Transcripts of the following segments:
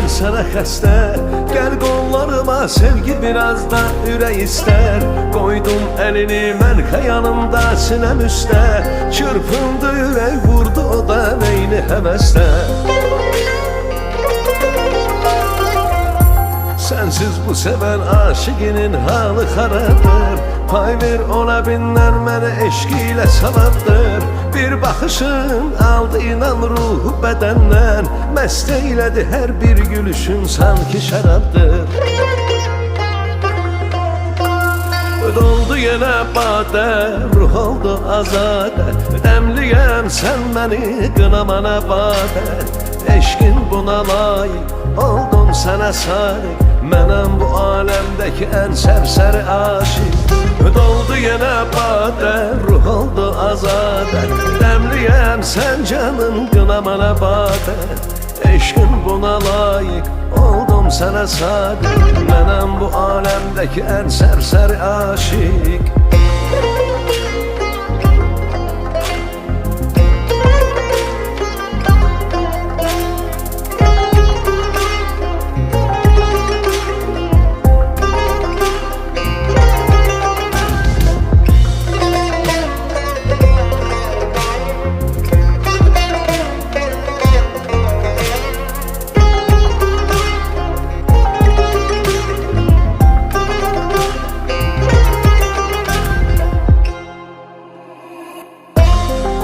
sana xəstə. Gəl qollarıma sevgi biraz da ürək istər. Qoydum əlini mən xəyanımda sinəm üstə. Çırpındı ürək vurdu o da neyni həvəsdə. Sensiz bu seven aşıqinin halı xarabdır. Pay ver ona binler mənə eşq ilə savabdır. Bir baxışın aldı inan ruhu bədəndən. Məst eylədi hər bir gülüşün sanki şərabdır. Doldu yenə badə, ruh oldu azadə. Dəmliyəm sən məni qınamana badə. Eşqin buna layiq, oldum sənə sadiq. Mənəm bu aləmdəki ən sərsəri aşiq. Doldu yenə badə, ruh oldu azadə. Dəmliyəm sən canım qınamana badə. Eşqin buna layiq, oldum sənə sadiq. Mənəm bu aləmdəki ən sərsəri aşiq.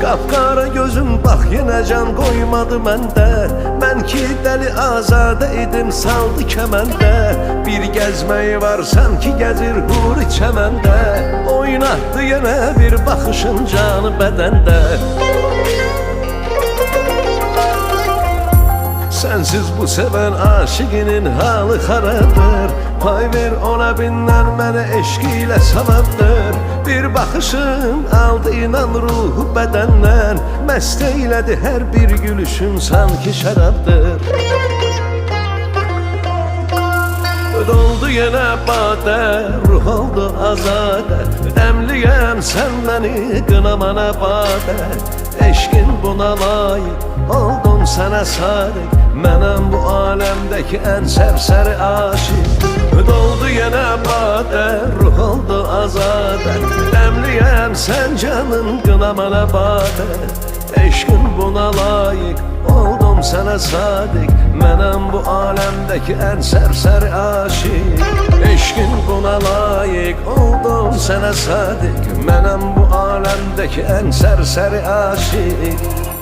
Qapqara gözüm bax yenə can qoymadı məndə. Mən ki dəli azadə idim saldı kəməndə. Bir gəzməyi var sanki gəzir huri çəməndə. Oynatdı yenə bir baxışın canı bədəndə. Sensiz bu seven aşıqinin halı xarabdır. Pay ver ona binler mənə eşq ilə savabdır. Bir baxışın aldı inan ruhu bədəndən. Məst eylədi hər bir gülüşün sanki şərabdır. Doldu yenə badə, ruh oldu azadə. Dəmliyəm sən məni qınamana badə. Eşqin buna layiq, oldum sənə sadiq. Mənəm bu aləmdəki ən sərsəri aşiq. Doldu yenə badə, ruh oldu azadə. Dəmliyəm sən canım qınamana badə. Eşqin buna layiq, oldum sənə sadiq. Mənəm bu aləmdəki ən sərsəri aşiq. Eşqin buna layiq, oldum sənə sadiq. Mənəm bu aləmdəki ən sərsəri aşiq.